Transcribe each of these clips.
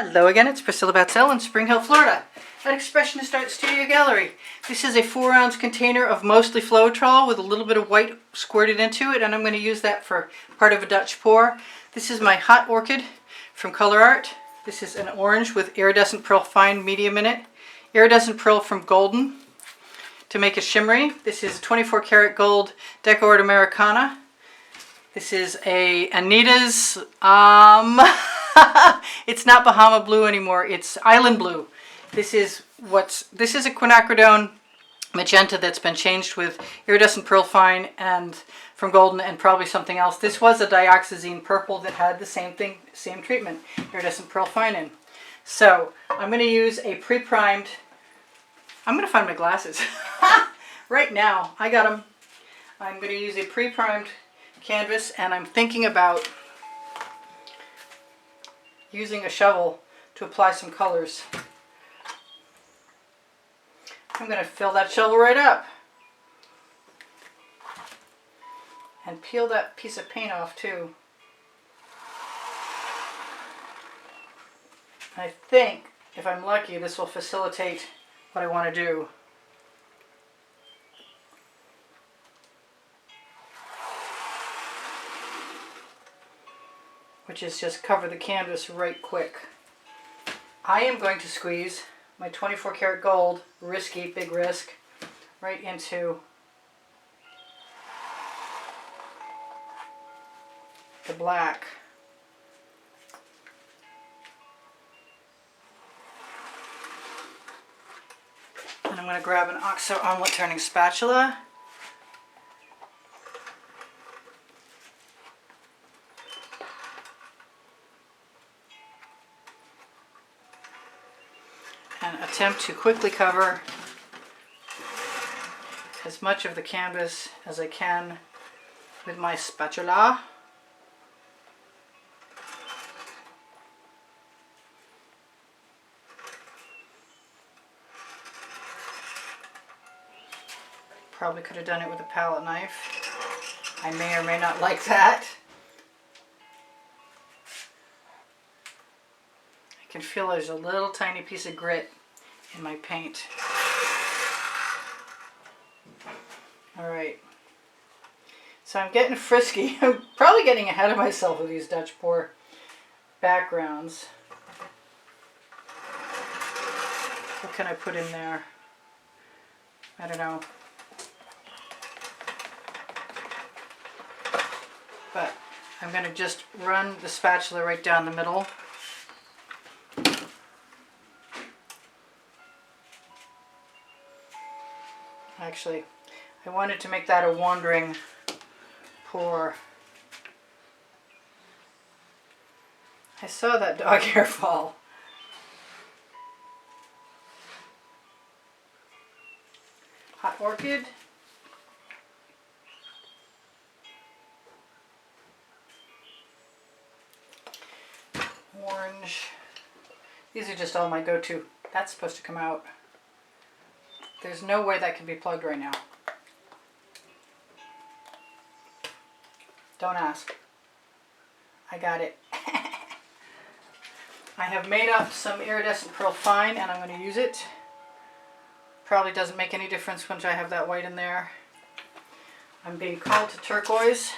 Hello again, it's Priscilla Batzell in Spring Hill, Florida at Expressionist Art Studio Gallery. This is a 4-ounce container of mostly Floetrol with a little bit of white squirted into it, and I'm going to use that for part of a Dutch pour. This is my hot orchid from Color Art. This is an orange with iridescent pearl fine medium in it. Iridescent pearl from Golden to make it shimmery. This is 24 karat gold Deco Art Americana. This is a Anita's, it's not Bahama blue anymore, it's island blue. This is a quinacridone magenta that's been changed with iridescent pearl fine and from Golden and probably something else. This was a dioxazine purple that had the same thing, same treatment, iridescent pearl fine in. So I'm going to use a pre-primed, I'm going to find my glasses. Right now, I got them. I'm going to use a pre-primed canvas, and I'm thinking about using a shovel to apply some colors. I'm going to fill that shovel right up and peel that piece of paint off too. I think if I'm lucky, this will facilitate what I want to do. Which is just cover the canvas right quick. I am going to squeeze my 24 karat gold, risky, big risk, right into the black. And I'm going to grab an OXO omelet turning spatula. And attempt to quickly cover as much of the canvas as I can with my spatula. Probably could have done it with a palette knife. I may or may not like that. I can feel there's a little tiny piece of grit in my paint. Alright, so I'm getting frisky. I'm probably getting ahead of myself with these Dutch pour backgrounds. What can I put in there? I don't know. But I'm going to just run the spatula right down the middle. Actually, I wanted to make that a wandering pour. I saw that dog hair fall. Hot orchid. Orange. These are just all my go-to. That's supposed to come out. There's no way that can be plugged right now. Don't ask. I got it. I have made up some iridescent pearl fine and I'm going to use it. Probably doesn't make any difference once I have that white in there. I'm being called to turquoise.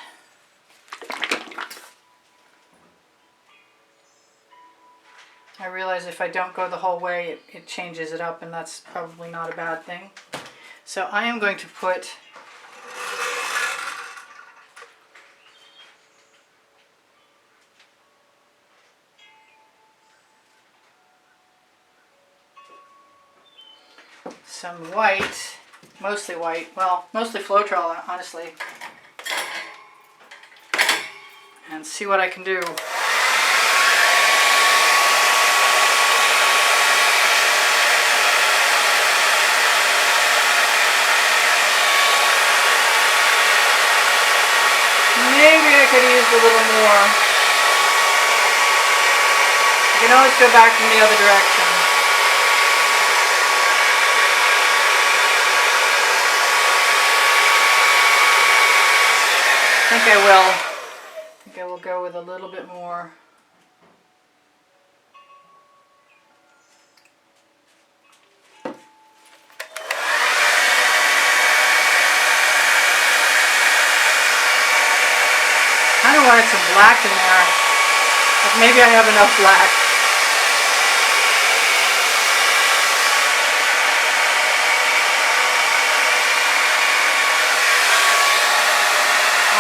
I realize if I don't go the whole way, it changes it up, and that's probably not a bad thing. So I am going to put some white, mostly white, well, mostly Floetrol, honestly, and see what I can do. Maybe I could have used a little more. I can always go back in the other direction. I think I will. I think I will go with a little bit more. black in there. But maybe I have enough black.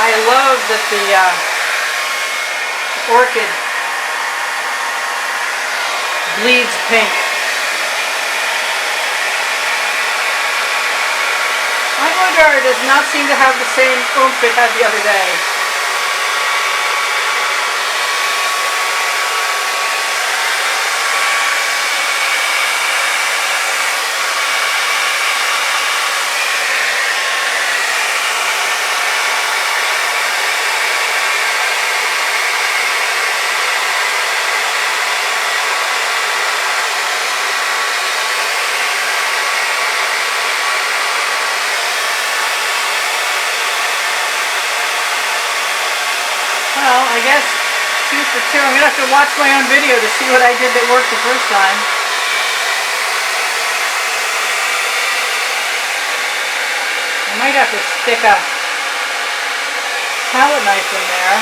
I love that the orchid bleeds pink. My boudoir does not seem to have the same oomph it had the other day. Well, I guess 2 for 2. I'm going to have to watch my own video to see what I did that worked the first time. I might have to stick a palette knife in there.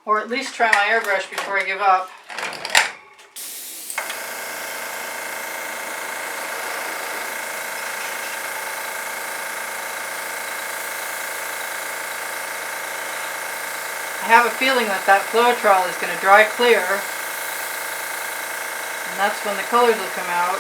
Or at least try my airbrush before I give up. I have a feeling that that Floetrol is going to dry clear, and that's when the colors will come out.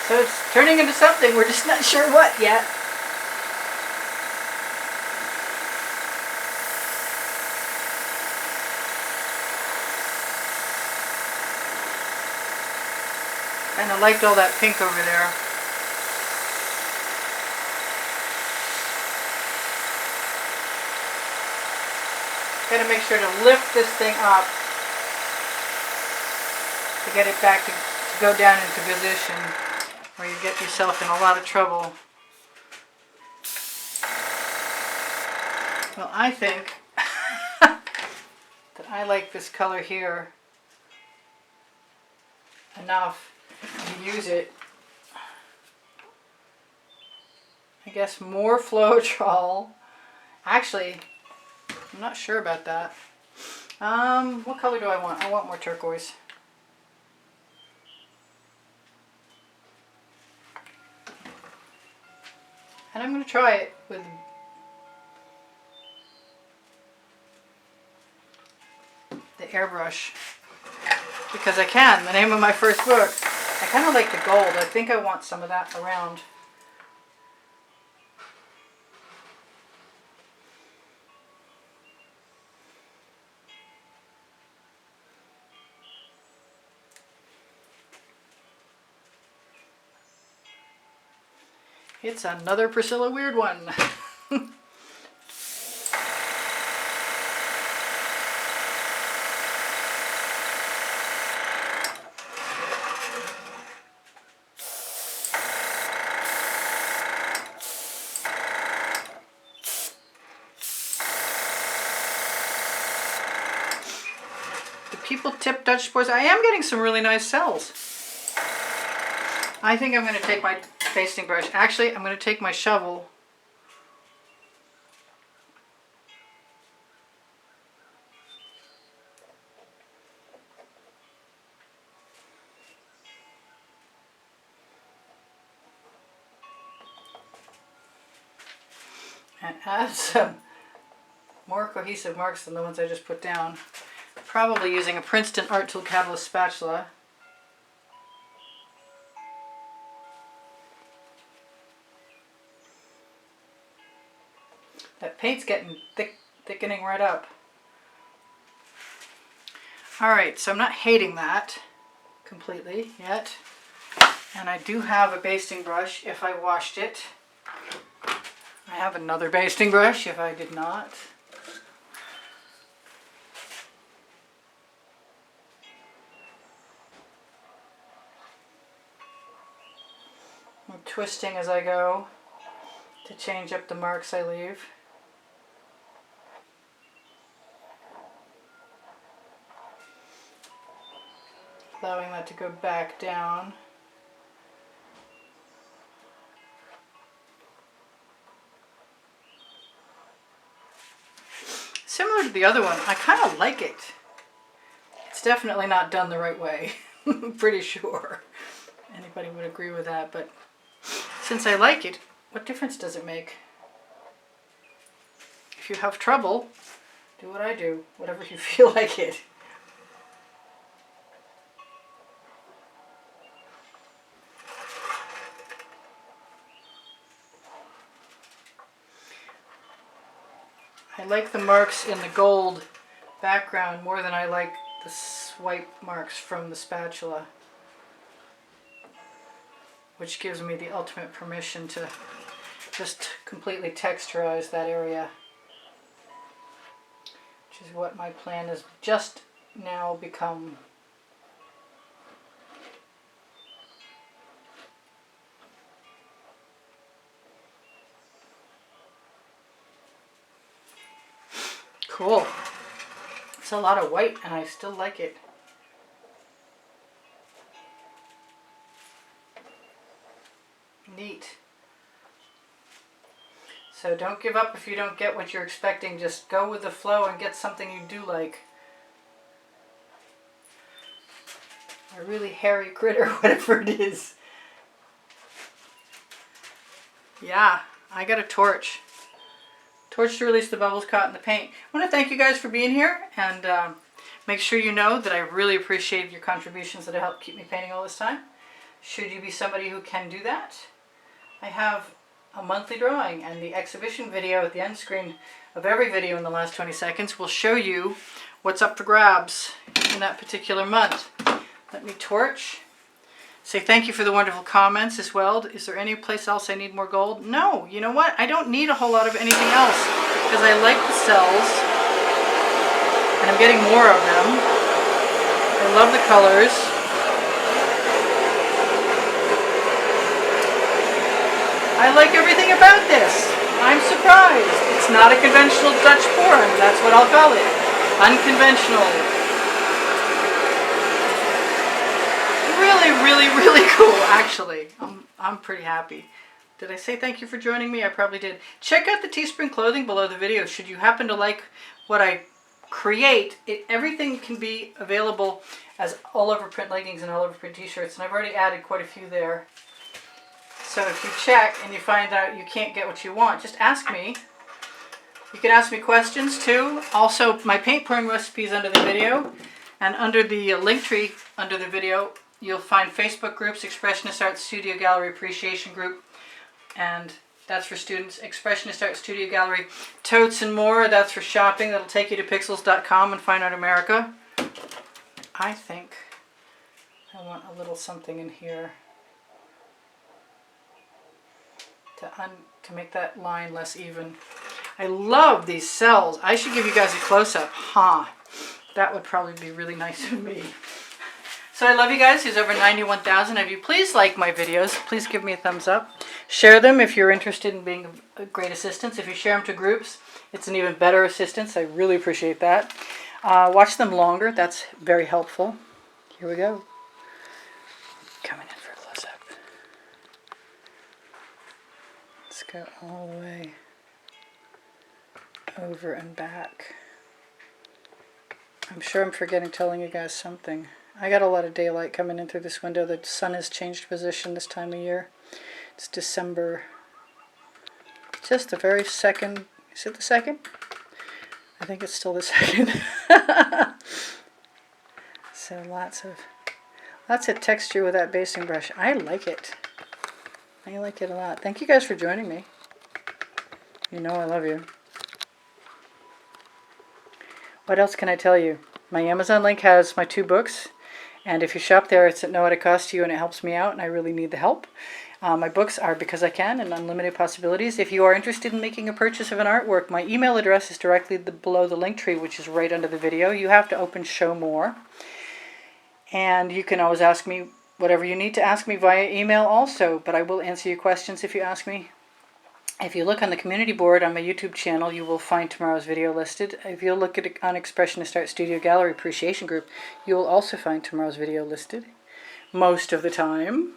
So it's turning into something, we're just not sure what yet. And I liked all that pink over there. Gotta make sure to lift this thing up to get it back to go down into position, or you get yourself in a lot of trouble. Well, I think that I like this color here enough to use it. I guess more Floetrol. Actually, I'm not sure about that. What color do I want? I want more turquoise. And I'm going to try it with the airbrush because I can. The name of my first book. I kind of like the gold. I think I want some of that around. It's another Priscilla weird one. Do people tip Dutch spores? I am getting some really nice cells. I think I'm going to take my basting brush. Actually, I'm going to take my shovel. And add some more cohesive marks than the ones I just put down. Probably using a Princeton Art Tool Catalyst spatula. That paint's getting thickening right up. Alright, so I'm not hating that completely yet. And I do have a basting brush if I washed it. I have another basting brush if I did not. I'm twisting as I go to change up the marks I leave. Allowing that to go back down. Similar to the other one, I kind of like it. It's definitely not done the right way. I'm pretty sure anybody would agree with that, but since I like it, what difference does it make? If you have trouble, do what I do, whatever you feel like it. I like the marks in the gold background more than I like the swipe marks from the spatula, which gives me the ultimate permission to just completely texturize that area, which is what my plan has just now become. Cool. It's a lot of white and I still like it. Neat. So don't give up if you don't get what you're expecting. Just go with the flow and get something you do like. A really hairy critter, whatever it is. Yeah, I got a torch. Torch to release the bubbles caught in the paint. I want to thank you guys for being here, and make sure you know that I really appreciate your contributions that have helped keep me painting all this time. Should you be somebody who can do that, I have a monthly drawing, and the exhibition video at the end screen of every video in the last 20 seconds will show you what's up for grabs in that particular month. Let me torch. Say thank you for the wonderful comments as well. Is there any place else I need more gold? No, you know what? I don't need a whole lot of anything else because I like the cells and I'm getting more of them. I love the colors. I like everything about this. I'm surprised. It's not a conventional Dutch pouring. That's what I'll call it. Unconventional. Really cool, actually. I'm pretty happy. Did I say thank you for joining me? I probably did. Check out the Teespring clothing below the video. Should you happen to like what I create, everything can be available as all over print leggings and all over print t-shirts, and I've already added quite a few there. So if you check and you find out you can't get what you want, just ask me. You can ask me questions too. Also, my paint pouring recipes under the video, and under the link tree under the video, you'll find Facebook groups, Expressionist Art Studio Gallery Appreciation Group, and that's for students. Expressionist Art Studio Gallery Totes and More, that's for shopping. That'll take you to pixels.com and Fine Art America. I think I want a little something in here to make that line less even. I love these cells. I should give you guys a close-up. Huh. That would probably be really nice of me. So I love you guys. There's over 91,000 of you. Please like my videos. Please give me a thumbs up. Share them if you're interested in being a great assistance. If you share them to groups, it's an even better assistance. I really appreciate that. Watch them longer. That's very helpful. Here we go. Coming in for a close-up. Let's go all the way over and back. I'm sure I'm forgetting telling you guys something. I got a lot of daylight coming in through this window. The sun has changed position this time of year. It's December. Just the very second. Is it the second? I think it's still the second. So lots of texture with that basting brush. I like it. I like it a lot. Thank you guys for joining me. You know I love you. What else can I tell you? My Amazon link has my 2 books, and if you shop there, it's at no added cost to you, and it helps me out, and I really need the help. My books are Because I Can and Unlimited Possibilities. If you are interested in making a purchase of an artwork, my email address is directly below the link tree, which is right under the video. You have to open Show More, and you can always ask me whatever you need to ask me via email also, but I will answer your questions if you ask me. If you look on the community board on my YouTube channel, you will find tomorrow's video listed. If you look at it on Expressionist Art Studio Gallery Appreciation Group, you will also find tomorrow's video listed most of the time.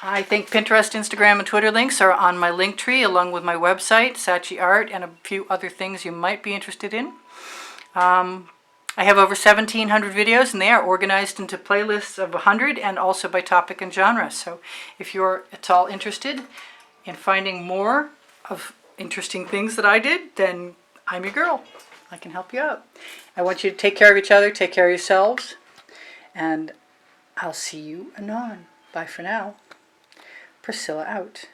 I think Pinterest, Instagram, and Twitter links are on my link tree, along with my website, Saatchi Art, and a few other things you might be interested in. I have over 1,700 videos, and they are organized into playlists of 100 and also by topic and genre. So if you're at all interested in finding more of interesting things that I did, then I'm your girl. I can help you out. I want you to take care of each other, take care of yourselves, and I'll see you anon. Bye for now. Priscilla out.